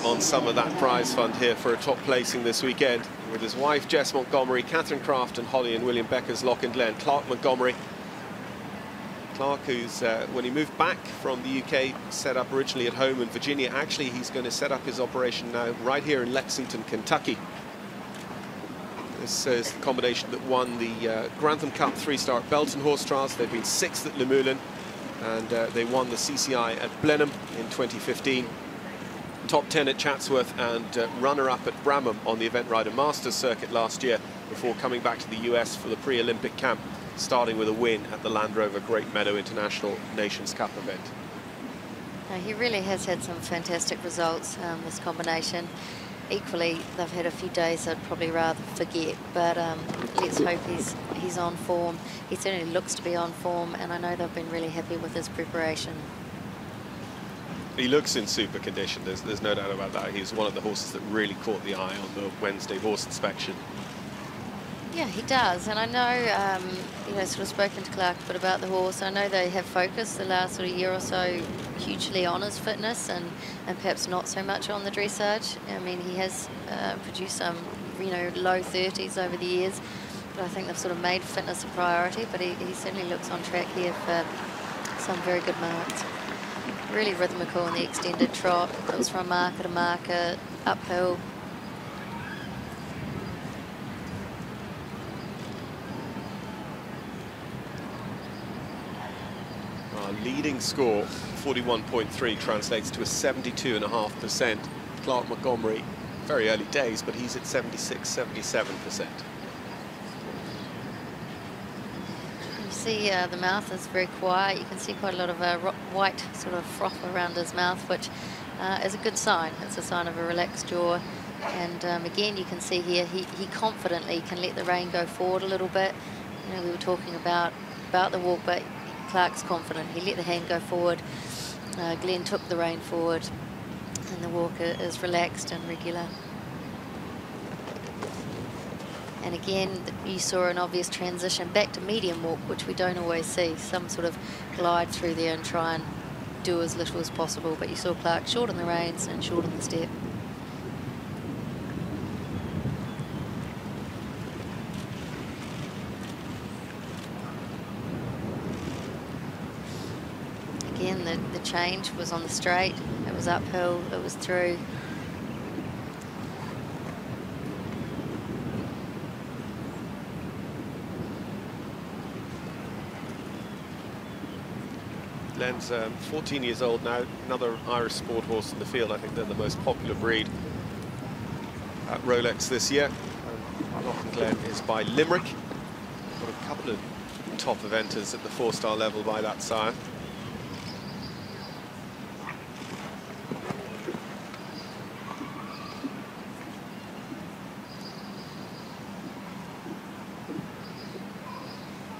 on some of that prize fund here for a top placing this weekend. With his wife, Jess Montgomery, Catherine Craft and Holly and William Becker's Loughan Glen. Clark Montgomery. Clark, who's, when he moved back from the UK, set up originally at home in Virginia. Actually, he's going to set up his operation now right here in Lexington, Kentucky. This is the combination that won the Grantham Cup 3-star at Belton Horse Trials. They've been 6th at Le Moulin, and they won the CCI at Blenheim in 2015. Top 10 at Chatsworth and runner-up at Bramham on the Event Rider Masters circuit last year, before coming back to the US for the pre-Olympic camp, starting with a win at the Land Rover Great Meadow International Nations Cup event. He really has had some fantastic results, this combination. Equally, they've had a few days I'd probably rather forget, but let's hope he's on form. He certainly looks to be on form, and I know they've been really happy with his preparation. He looks in super condition, there's no doubt about that. He's one of the horses that really caught the eye on the Wednesday horse inspection. Yeah, he does, and I know, you know, sort of spoken to Clark a bit about the horse. I know they have focused the last sort of year or so hugely on his fitness and perhaps not so much on the dressage. I mean, he has produced some, you know, low 30s over the years, but I think they've sort of made fitness a priority, but he certainly looks on track here for some very good marks. Really rhythmical in the extended trot. It was from marker to marker, uphill. Our leading score, 41.3, translates to a 72.5%. Clark Montgomery, very early days, but he's at 76, 77%. See the mouth is very quiet. You can see quite a lot of white sort of froth around his mouth, which is a good sign. It's a sign of a relaxed jaw. And again, you can see here he confidently can let the rein go forward a little bit. You know, we were talking about the walk, but Clark's confident. He let the hand go forward. Glenn took the rein forward, and the walk is relaxed and regular. And again, you saw an obvious transition back to medium walk, which we don't always see. Some sort of glide through there and try and do as little as possible. But you saw Clark shorten the reins and shorten the step. Again, the change was on the straight. It was uphill, it was through. Glen's 14 years old now, another Irish sport horse in the field. I think they're the most popular breed at Rolex this year. Loughan Glen is by Limerick. Got a couple of top eventers at the 4-star level by that sire.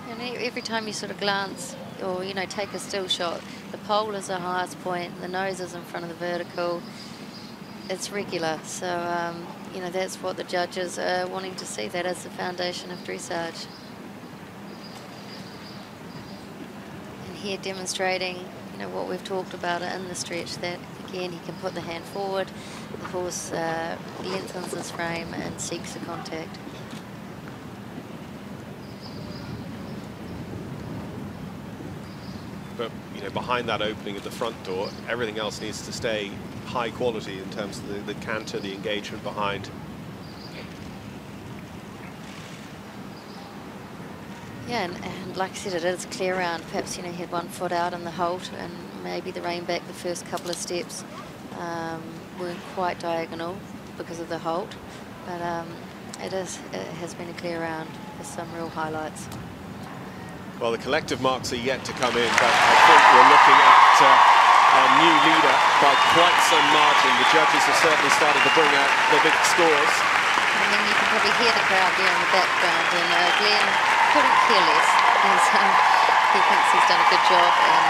And every time you sort of glance, or, you know, take a still shot, the pole is the highest point, the nose is in front of the vertical. It's regular, so you know, that's what the judges are wanting to see. That is the foundation of dressage. And here demonstrating, you know, what we've talked about in the stretch, that again he can put the hand forward, the horse lengthens his frame and seeks the contact. But, you know, behind that opening at the front door, everything else needs to stay high quality in terms of the canter, the engagement behind. Yeah, and like I said, it is clear round. Perhaps, you know, he had 1 foot out in the halt, and maybe the rein back the first couple of steps weren't quite diagonal because of the halt. But it has been a clear round with some real highlights. Well, the collective marks are yet to come in, but I think we're looking at a new leader by quite some margin. The judges have certainly started to bring out the big scores. And then you can probably hear the crowd there in the background, and Glenn couldn't care less. He thinks he's done a good job. And